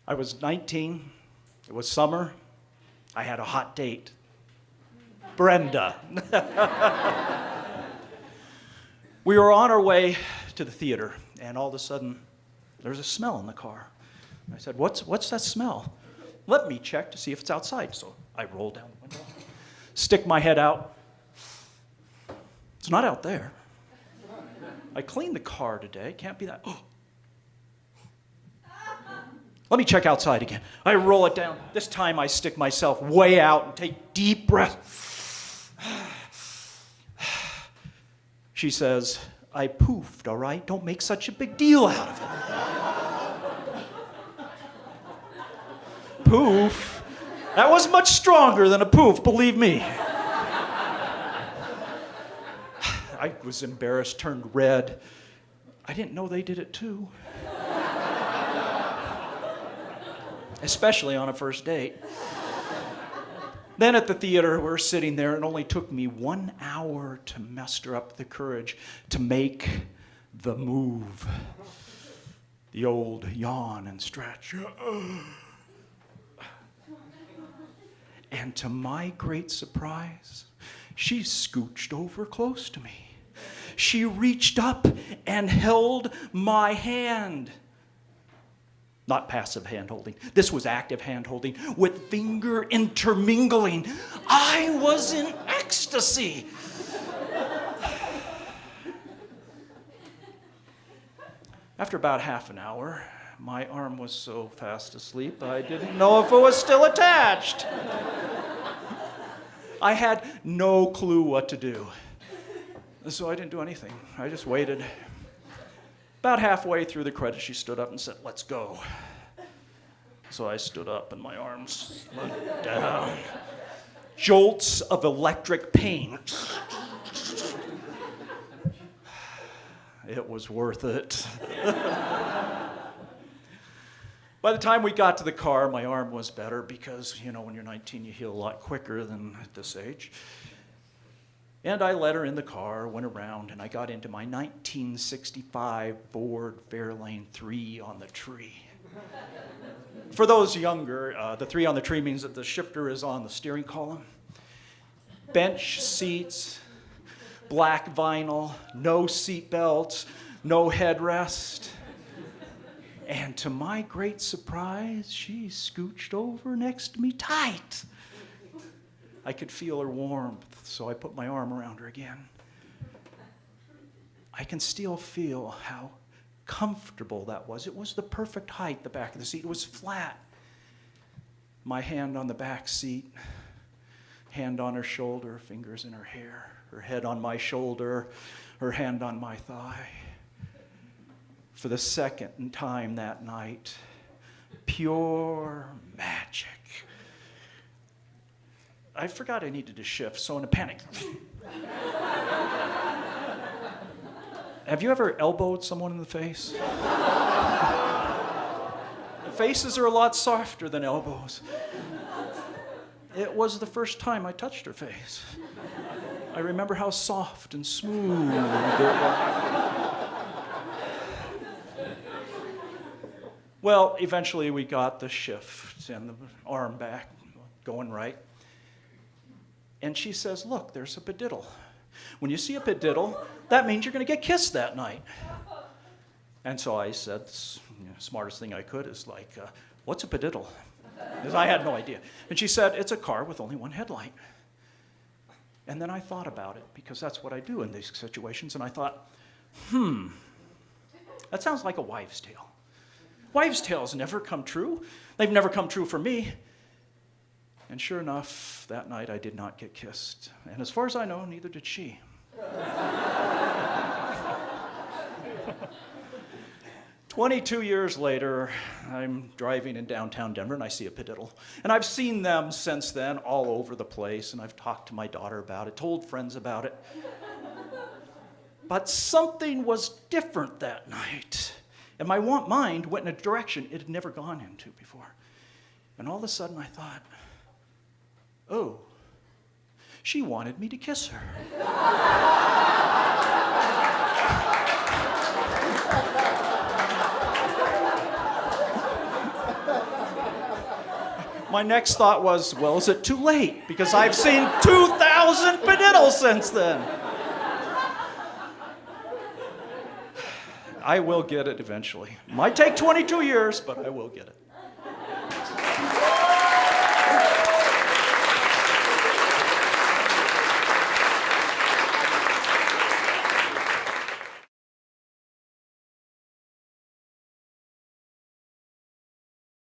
I was 19. It was summer. I had a hot date. Brenda. We were on our way to the theater, and all of a sudden, there's a smell in the car. I said, what's that smell? Let me check to see if it's outside. So I roll down the window, stick my head out. It's not out there. I cleaned the car today. Can't be that. Oh. Let me check outside again. I roll it down. This time I stick myself way out and take deep breaths. She says, I poofed, all right? Don't make such a big deal out of it. Poof? That was much stronger than a poof, believe me. I was embarrassed, turned red. I didn't know they did it too. Especially on a first date. Then at the theater, we're sitting there, and it only took me 1 hour to muster up the courage to make the move. The old yawn and stretch. And to my great surprise, she scooched over close to me. She reached up and held my hand. Not passive hand-holding. This was active hand-holding with finger intermingling. I was in ecstasy. After about half an hour, my arm was so fast asleep, I didn't know if it was still attached. I had no clue what to do. So I didn't do anything. I just waited. About halfway through the credits, she stood up and said, let's go. So I stood up and my arms went down. Jolts of electric pain. It was worth it. By the time we got to the car, my arm was better because, when you're 19, you heal a lot quicker than at this age. And I let her in the car, went around, and I got into my 1965 Ford Fairlane 3 on the tree. For those younger, the 3 on the tree means that the shifter is on the steering column. Bench seats, black vinyl, no seat belts, no headrest. And to my great surprise, she scooched over next to me tight. I could feel her warmth, so I put my arm around her again. I can still feel how comfortable that was. It was the perfect height, the back of the seat. It was flat. My hand on the back seat, hand on her shoulder, fingers in her hair, her head on my shoulder, her hand on my thigh. For the second time that night, pure magic. I forgot I needed to shift, so in a panic. Have you ever elbowed someone in the face? Faces are a lot softer than elbows. It was the first time I touched her face. I remember how soft and smooth it was. Well, eventually we got the shift and the arm back going right. And she says, look, there's a padiddle. When you see a padiddle, that means you're going to get kissed that night. And so I said, smartest thing I could is like, what's a padiddle? Because I had no idea. And she said, it's a car with only one headlight. And then I thought about it, because that's what I do in these situations. And I thought, that sounds like a wives' tale. Wives' tales never come true. They've never come true for me. And sure enough, that night I did not get kissed. And as far as I know, neither did she. 22 years later, I'm driving in downtown Denver and I see a padiddle. And I've seen them since then all over the place, and I've talked to my daughter about it, told friends about it. But something was different that night. And my mind went in a direction it had never gone into before. And all of a sudden I thought, oh, she wanted me to kiss her. my next thought was, well, is it too late? Because I've seen 2,000 penittles since then. I will get it eventually. Might take 22 years, but I will get it.